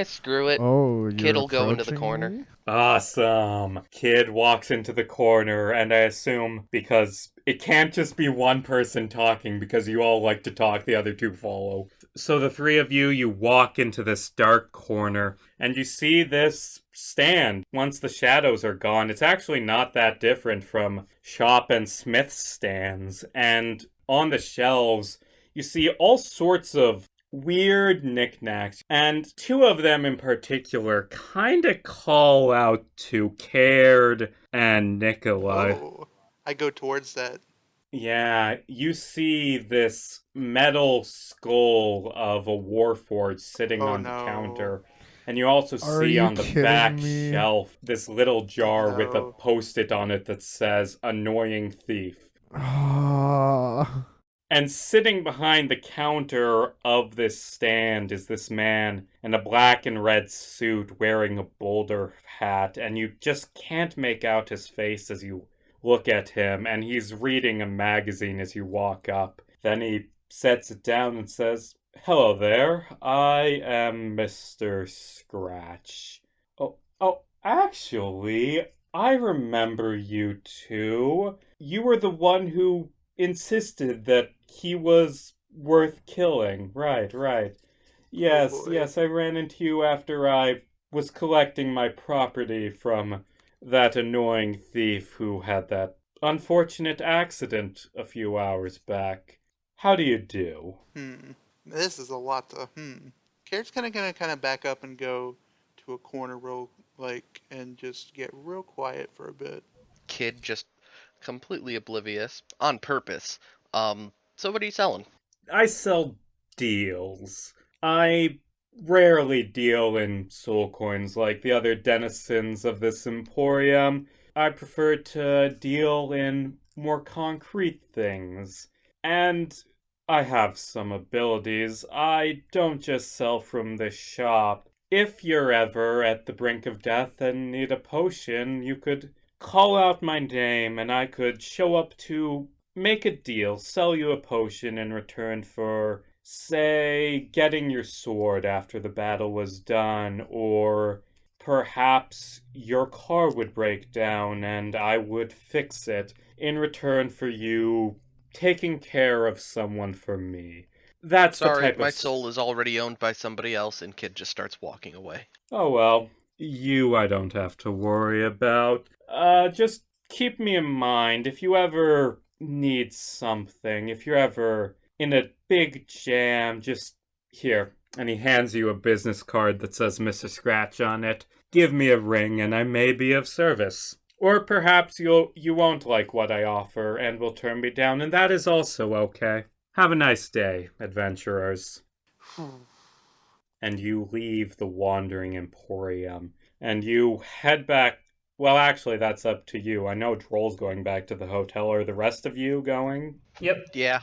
Screw it. Oh, you're Kid'll go into the approaching corner. me? Awesome. Kid walks into the corner, and I assume because it can't just be one person talking because you all like to talk, the other two follow. So the three of you walk into this dark corner, and you see this stand. Once the shadows are gone, it's actually not that different from shop and smith stands. And on the shelves, you see all sorts of weird knickknacks, and two of them in particular kind of call out to Kairyd and Nikola. Oh, I go towards that. Yeah, you see this metal skull of a warforged sitting Oh, on the no. counter. And you also Are see you on the kidding back me? shelf this little jar with a No. post-it on it that says "Annoying Thief." Ah. And sitting behind the counter of this stand is this man in a black and red suit wearing a bowler hat, and you just can't make out his face as you look at him, and he's reading a magazine as you walk up. Then he sets it down and says, "Hello there, I am Mr. Scratch. Actually, I remember you two. You were the one who insisted that he was worth killing. Right. Yes, boy. yes, I ran into you after I was collecting my property from that annoying thief who had that unfortunate accident a few hours back. How do you do?" This is a lot to. Kairyd's gonna back up and go to a corner and just get real quiet for a bit. Kid just completely oblivious on purpose. So what are you selling? I sell deals. I rarely deal in soul coins like the other denizens of this emporium. I prefer to deal in more concrete things. And I have some abilities. I don't just sell from this shop. If you're ever at the brink of death and need a potion, you could call out my name and I could show up to make a deal, sell you a potion in return for, say, getting your sword after the battle was done, or perhaps your car would break down and I would fix it in return for you taking care of someone for me. That's the Sorry, type my of... soul is already owned by somebody else, and Kid just starts walking away. Oh well, you I don't have to worry about. Just keep me in mind if you ever need something, if you're ever in a big jam, just here. And he hands you a business card that says Mr. Scratch on it. Give me a ring and I may be of service. Or perhaps you won't like what I offer and will turn me down, and that is also okay. Have a nice day, adventurers. And you leave the Wandering Emporium, and you head back. Well, actually, that's up to you. I know Drol's going back to the hotel. Are the rest of you going? Yep. Yeah.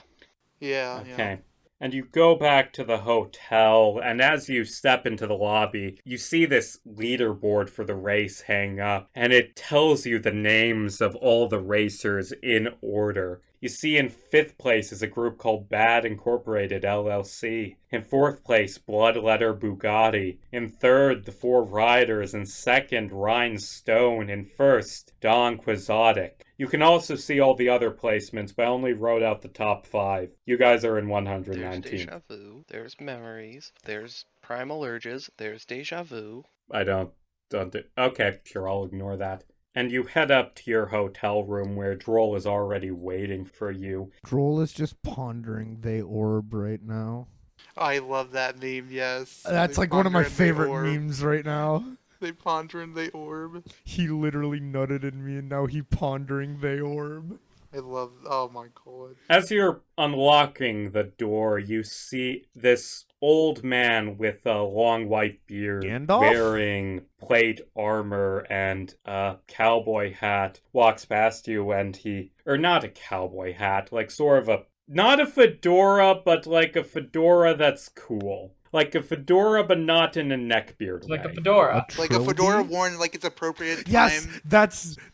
Yeah. Okay. And you go back to the hotel, and as you step into the lobby, you see this leaderboard for the race hang up, and it tells you the names of all the racers in order. You see in 5th place is a group called Bad Incorporated LLC. In 4th place, Bloodletter Bugatti. In 3rd, the 4 Riders. In 2nd, Rhinestone. In 1st, Don Quixotic. You can also see all the other placements, but I only wrote out the top 5. You guys are in 119. There's Deja Vu, there's Memories, there's Primal Urges, there's Deja Vu. I don't do... Okay, sure, I'll ignore that. And you head up to your hotel room where Drol is already waiting for you. Drol is just pondering the orb right now. I love that meme, yes. That's They like one of my ponder in the favorite orb. memes right now. They ponder in the orb. He literally nutted in me and now he pondering the orb. I love. Oh my god. As you're unlocking the door, you see this old man with a long white beard Gandalf? wearing plate armor and a cowboy hat walks past you, and or not a cowboy hat, like sort of not a fedora, but like a fedora that's cool. Like a fedora, but not in a neckbeard It's like a way. fedora. Like a fedora trilby? worn like it's appropriate Yes, time.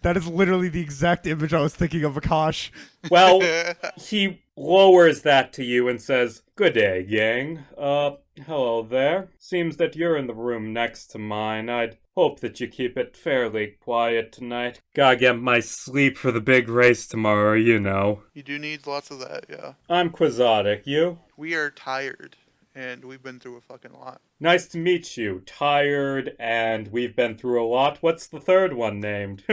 that is literally the exact image I was thinking of, Akash. Well, he lowers that to you and says, "Good day, gang. Hello there. Seems that you're in the room next to mine. I'd hope that you keep it fairly quiet tonight. Gotta get my sleep for the big race tomorrow, you know. You do need lots of that, yeah. I'm Quixotic. You? We are tired, and we've been through a fucking lot. Nice to meet you. Tired, and we've been through a lot. What's the third one named?"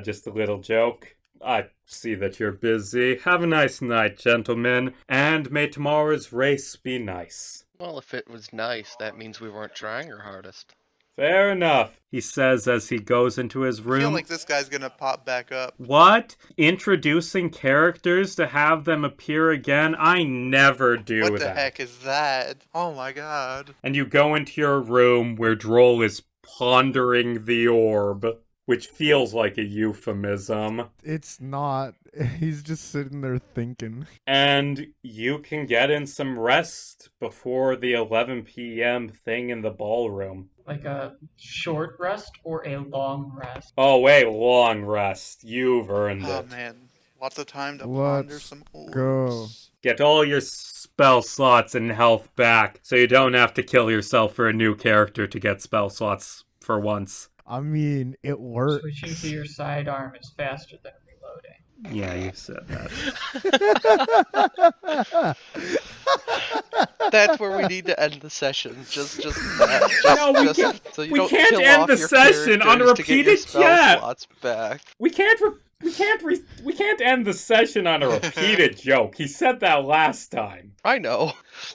Just a little joke. I see that you're busy. Have a nice night, gentlemen, and may tomorrow's race be nice. Well, if it was nice, that means we weren't trying our hardest. Fair enough, he says as he goes into his I feel room. like this guy's gonna pop back up. What? Introducing characters to have them appear again? I never do What the that. heck is that? Oh my god. And you go into your room where Drol is pondering the orb, which feels like a euphemism. It's not. He's just sitting there thinking. And you can get in some rest before the 11 p.m. thing in the ballroom. Like a short rest or a long rest. Oh, a long rest. You've earned Oh it. man. Lots of time to ponder Let's some orbs. go. Get all your spell slots and health back, so you don't have to kill yourself for a new character to get spell slots for once. I mean, it works. Switching to your sidearm is faster than reloading. Yeah, you said that. That's where we need to end the session. Just that. No, we can't- So you we don't can't kill end off the your session characters to get your unrepeated spell yet. slots back. We can't end the session on a repeated joke. He said that last time. I know.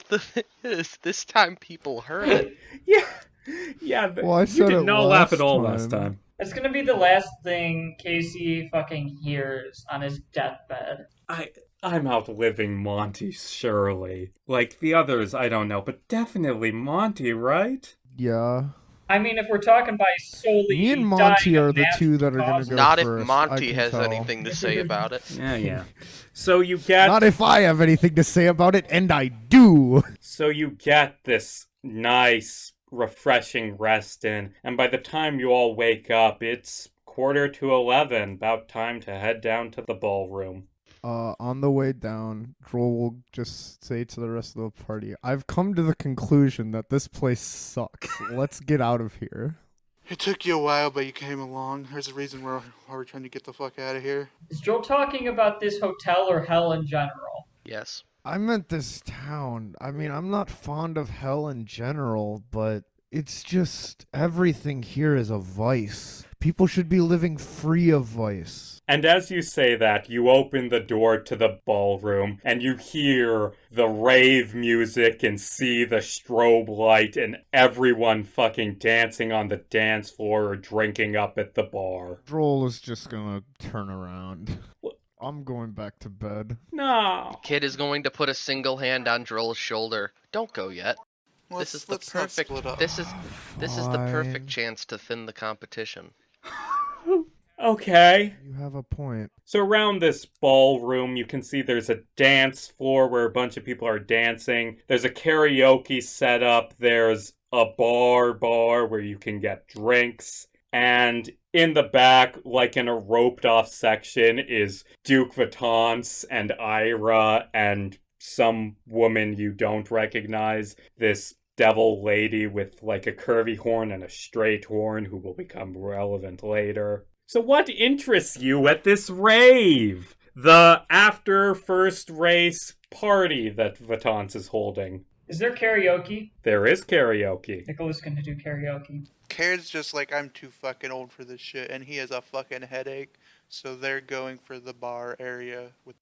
The thing is, this time people heard it. Yeah. Well, I you said did it not laugh at last all time. last time. It's gonna be the last thing Casey fucking hears on his deathbed. I'm outliving Monty, surely. Like the others, I don't know, but definitely Monty, right? Yeah. I mean, if we're talking by solely Me and dying Monty of are the natural two that are gonna causes, go Not first. if I Monty can has tell. anything to say about it. Yeah. So you get Not if I have anything to say about it, and I do. So you get this nice, refreshing rest in, and by the time you all wake up, it's 11:15, about time to head down to the ballroom. On the way down, Drol will just say to the rest of the party, I've come to the conclusion that this place sucks. Let's get out of here. It took you a while, but you came along. There's a reason why we're trying to get the fuck out of here. Is Joel talking about this hotel or hell in general? Yes. I meant this town. I mean, I'm not fond of hell in general, but it's just everything here is a vice. People should be living free of vice. And as you say that, you open the door to the ballroom, and you hear the rave music and see the strobe light and everyone fucking dancing on the dance floor or drinking up at the bar. Drol is just gonna turn around. What? I'm going back to bed. No. Kid is going to put a single hand on Drol's shoulder. Don't go yet. This is the Let's not perfect. split up. This is the perfect Fine. chance to thin the competition. Okay. You have a point. So around this ballroom, you can see there's a dance floor where a bunch of people are dancing. There's a karaoke set up. There's a bar where you can get drinks. And in the back, like in a roped off section, is Duke Vatance and Ira and some woman you don't recognize. This devil lady with like a curvy horn and a straight horn who will become relevant later. So what interests you at this rave? The after first race party that Vatance is holding. Is there karaoke? There is karaoke. Nicola's gonna do karaoke. Kairyd's just like, I'm too fucking old for this shit, and he has a fucking headache, so they're going for the bar area with.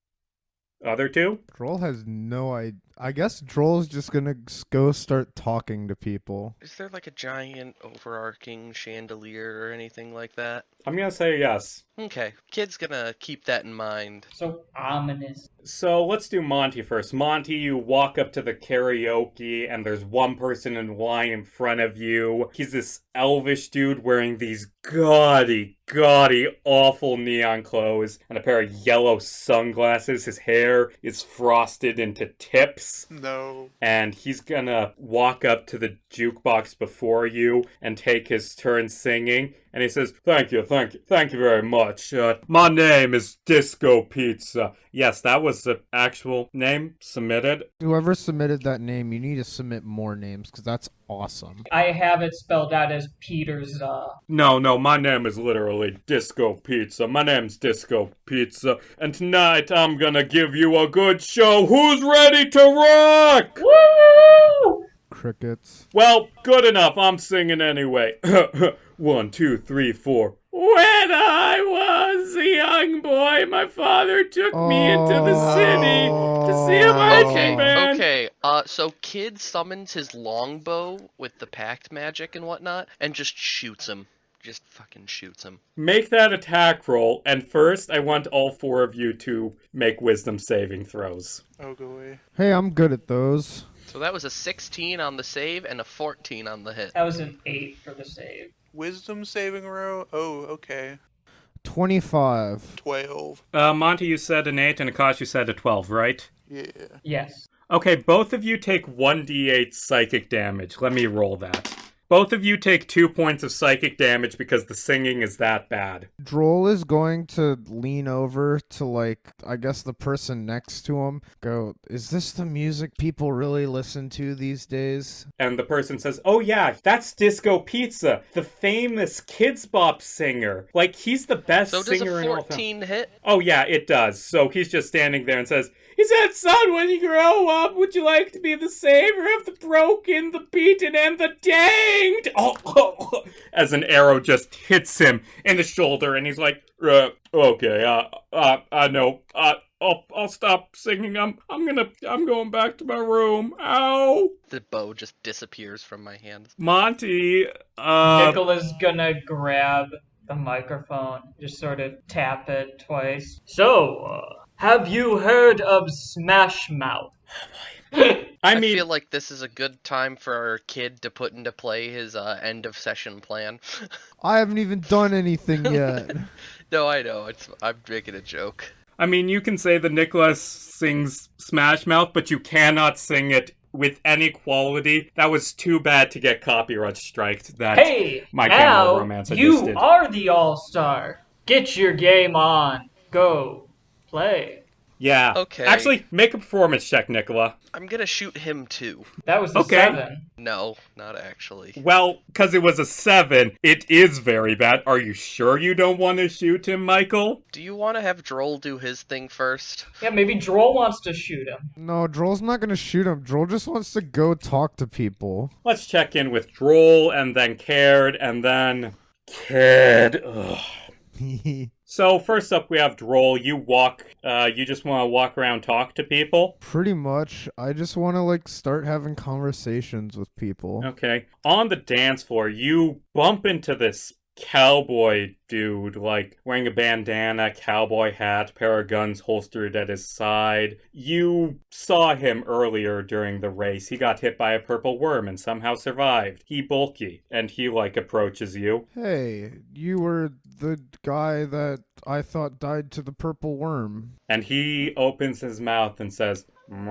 Other two? Drol has no idea. I guess Drol's just gonna go start talking to people. Is there like a giant overarching chandelier or anything like that? I'm gonna say yes. Okay, kid's gonna keep that in mind. So ominous. So let's do Monty first. Monty, you walk up to the karaoke, and there's one person in line in front of you. He's this elvish dude wearing these gaudy, awful neon clothes and a pair of yellow sunglasses. His hair is frosted into tips. No. And he's gonna walk up to the jukebox before you and take his turn singing. And he says, thank you very much. My name is Disco Pizza. Yes, that was the actual name submitted. Whoever submitted that name, you need to submit more names, because that's awesome. I have it spelled out as Peter's. No, my name is literally Disco Pizza. My name's Disco Pizza. And tonight I'm gonna give you a good show. Who's ready to rock? Woo! Crickets. Well, good enough. I'm singing anyway. 1, 2, 3, 4. When I was a young boy, my father took me into the city to see a marching band. Okay. So kid summons his longbow with the pact magic and whatnot, and just shoots him. Just fucking shoots him. Make that attack roll, and first I want all 4 of you to make wisdom saving throws. Oh, go away. Hey, I'm good at those. So that was a 16 on the save and a 14 on the hit. That was an 8 for the save. Wisdom saving row? Oh, okay. 25. 12. Monty, you said an 8, and Akash, you said a 12, right? Yeah. Yes. Okay, both of you take 1d8 psychic damage. Let me roll that. Both of you take 2 points of psychic damage because the singing is that bad. Drol is going to lean over to, like, I guess the person next to him, go, is this the music people really listen to these days? And the person says, oh yeah, that's Disco Pizza, the famous Kids Bop singer. Like, he's the best So does singer a in all time. 14 hit? Oh yeah, it does. So he's just standing there and says, he said, son, when you grow up, would you like to be the savior of the broken, the beaten, and the danged? Oh, as an arrow just hits him in the shoulder, and he's like, okay, I know. I'll stop singing. I'm going back to my room. Ow. The bow just disappears from my hands. Monty, Nikola's gonna grab the microphone, just sort of tap it twice. So, have you heard of Smash Mouth? I mean, feel like this is a good time for our kid to put into play his end of session plan. I haven't even done anything yet. No, I know. I'm making a joke. I mean, you can say that Nikola sings Smash Mouth, but you cannot sing it with any quality. That was too bad to get copyright striked. That Hey, My Chemical now Romance I just you did. are the all-star. Get your game on. Go. Play. Yeah. Okay. Actually, make a performance check, Nikola. I'm gonna shoot him too. That was the Okay. 7. No, not actually. Well, because it was a 7, it is very bad. Are you sure you don't want to shoot him, Michael? Do you want to have Drol do his thing first? Yeah, maybe Drol wants to shoot him. No, Drol's not going to shoot him. Drol just wants to go talk to people. Let's check in with Drol, and then Kairyd, and then... Kid. Ugh. So, first up, we have Drol. You just want to walk around, talk to people? Pretty much. I just want to, like, start having conversations with people. Okay. On the dance floor, you bump into this cowboy dude, like, wearing a bandana, cowboy hat, pair of guns holstered at his side. You saw him earlier during the race. He got hit by a purple worm and somehow survived. He bulky, and he, like, approaches you. Hey, you were the guy that I thought died to the purple worm. And he opens his mouth and says, "Meow."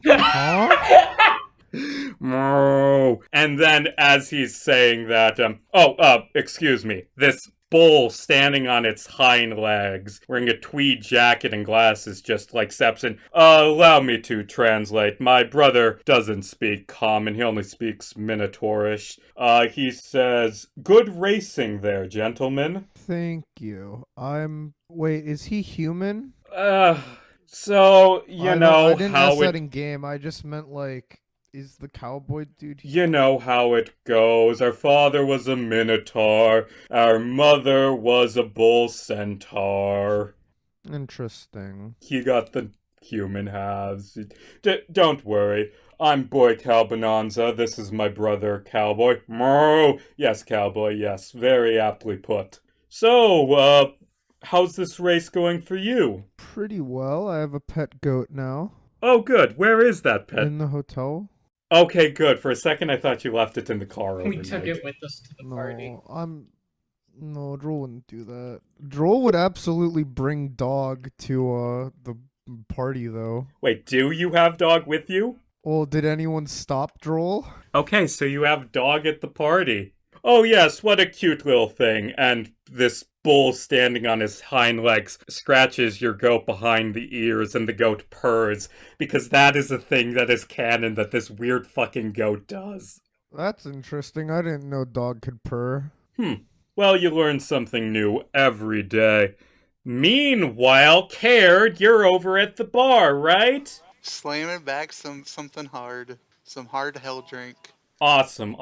Huh? Meow. And then as he's saying that, excuse me, this bull standing on its hind legs, wearing a tweed jacket and glasses, just like steps in. Allow me to translate. My brother doesn't speak common, he only speaks Minotaurish. He says, good racing there, gentlemen. Thank you. Wait, is he human? So, I didn't ask that in game. I just meant, like, is the cowboy dude You know how it goes. Our father was a minotaur. Our mother was a bull centaur. Interesting. He got the human halves. Don't worry. I'm Boy Cowbonanza. This is my brother, Cowboy. Moo! Yes, Cowboy, yes. Very aptly put. So, how's this race going for you? Pretty well. I have a pet goat now. Oh, good. Where is that pet? In the hotel. Okay, good. For a second, I thought you left it in the car We overnight. took it with us to the party. No, Drol wouldn't do that. Drol would absolutely bring dog to the party though. Wait, do you have dog with you? Well, did anyone stop Drol? Okay, so you have dog at the party. Oh yes, what a cute little thing. And this bull standing on his hind legs scratches your goat behind the ears and the goat purrs, because that is a thing that is canon that this weird fucking goat does. That's interesting. I didn't know dog could purr. Well, you learn something new every day. Meanwhile, Kairyd, you're over at the bar, right? Slamming back something hard. Some hard hell drink. Awesome.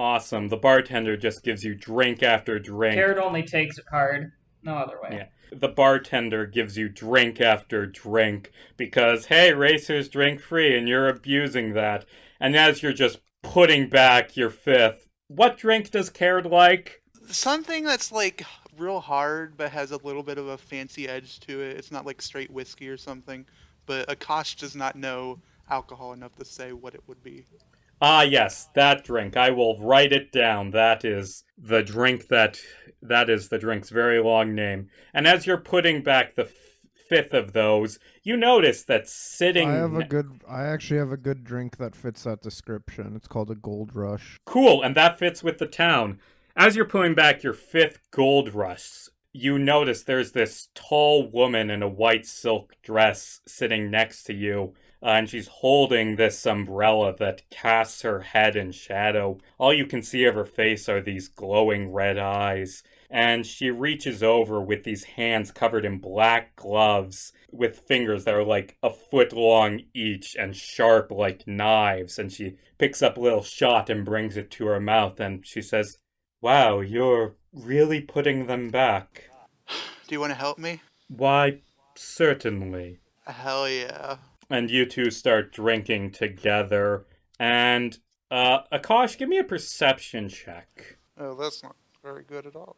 The bartender just gives you drink after drink. Kairyd only takes it hard. No other way. Yeah. The bartender gives you drink after drink because, hey, racers drink free and you're abusing that. And as you're just putting back your fifth, what drink does Kairyd like? Something that's like real hard but has a little bit of a fancy edge to it. It's not like straight whiskey or something. But Akash does not know alcohol enough to say what it would be. Ah, yes, that drink. I will write it down. That is the drink that is the drink's very long name. And as you're putting back the fifth of those, you notice that sitting... I actually have a good drink that fits that description. It's called a Gold Rush. Cool, and that fits with the town. As you're pulling back your fifth Gold Rush, you notice there's this tall woman in a white silk dress sitting next to you. And she's holding this umbrella that casts her head in shadow. All you can see of her face are these glowing red eyes. And she reaches over with these hands covered in black gloves with fingers that are like a foot long each and sharp like knives. And she picks up a little shot and brings it to her mouth. And she says, "Wow, you're really putting them back." Do you want to help me? "Why, certainly." Hell yeah. And you two start drinking together. And, Akash, give me a perception check. Oh, that's not very good at all.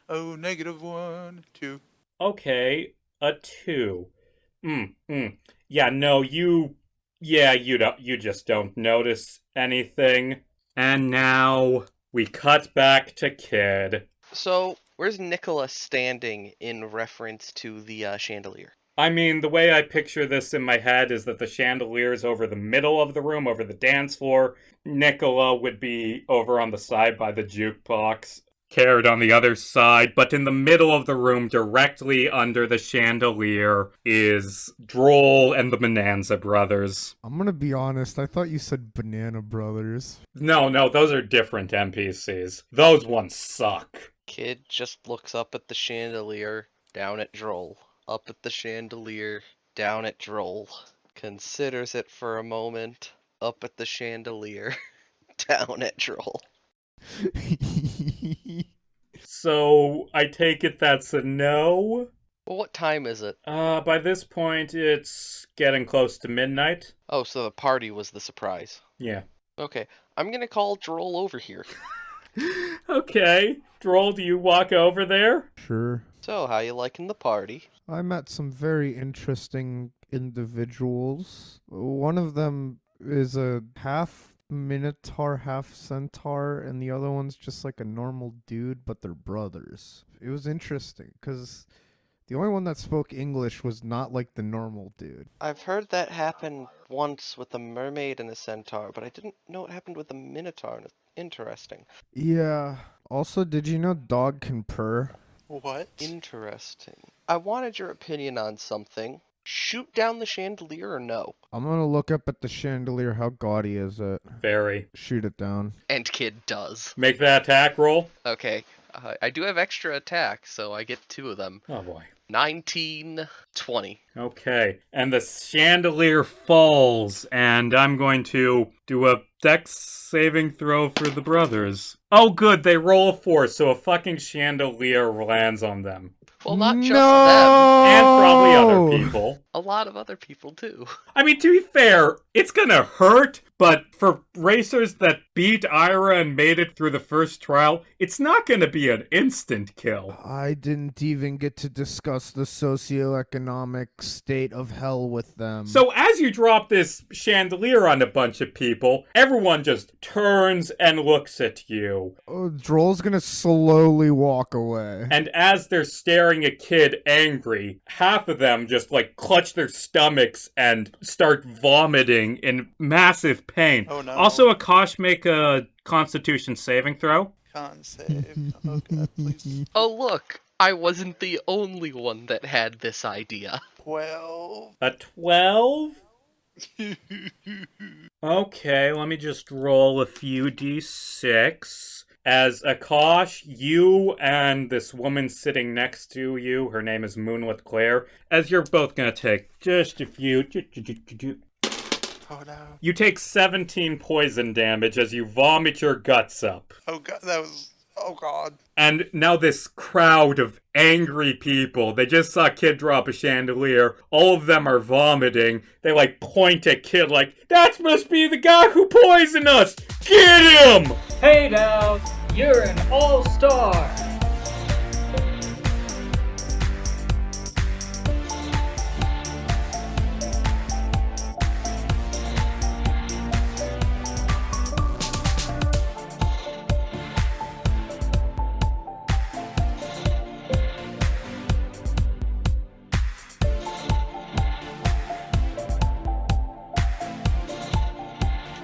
Oh, -1, 2. Okay, a 2. Yeah, no, you just don't notice anything. And now we cut back to Kid. So, where's Nikola standing in reference to the chandelier? I mean, the way I picture this in my head is that the chandelier is over the middle of the room, over the dance floor. Nikola would be over on the side by the jukebox. Kairyd on the other side. But in the middle of the room, directly under the chandelier, is Drol and the Bonanza Brothers. I'm gonna be honest, I thought you said Banana Brothers. No, those are different NPCs. Those ones suck. Kid just looks up at the chandelier, down at Drol. Up at the chandelier, down at Drol. Considers it for a moment. Up at the chandelier, down at Drol. So, I take it that's a no? Well, what time is it? By this point, it's getting close to midnight. Oh, so the party was the surprise. Yeah. Okay, I'm gonna call Drol over here. Okay. Drol, do you walk over there? Sure. So, how you liking the party? I met some very interesting individuals. One of them is a half Minotaur, half Centaur, and the other one's just like a normal dude, but they're brothers. It was interesting, because the only one that spoke English was not like the normal dude. I've heard that happen once with a mermaid and a centaur, but I didn't know it happened with a minotaur. Interesting. Yeah. Also, did you know dog can purr? What? Interesting. I wanted your opinion on something. Shoot down the chandelier or no? I'm gonna look up at the chandelier. How gaudy is it? Very. Shoot it down. And Kid does. Make that attack roll. Okay. I do have extra attack, so I get 2 of them. Oh boy. 19, 20. Okay. And the chandelier falls, and I'm going to do a dex saving throw for the brothers. Oh good, they roll a 4, so a fucking chandelier lands on them. Well, not just them. And probably other people. A lot of other people, too. I mean, to be fair, it's gonna hurt, but for racers that beat Ira and made it through the first trial, it's not going to be an instant kill. I didn't even get to discuss the socioeconomic state of hell with them. So as you drop this chandelier on a bunch of people, everyone just turns and looks at you. Drol's gonna slowly walk away. And as they're staring at Kid angry, half of them just like clutch their stomachs and start vomiting in massive pain. Oh no. Also, Akash, make a Constitution saving throw. Con save. Oh god, please. Oh look, I wasn't the only one that had this idea. 12. A 12? Okay, let me just roll a few d6. As Akash, you and this woman sitting next to you, her name is Moonlit Claire, as you're both gonna take just a few... Oh no. You take 17 poison damage as you vomit your guts up. Oh god, that was... Oh god. And now this crowd of angry people, they just saw Kid drop a chandelier. All of them are vomiting. They like point at Kid like, that must be the guy who poisoned us! Get him! Hey now, you're an all-star.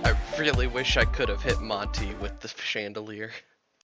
I really wish I could have hit Monty with the chandelier.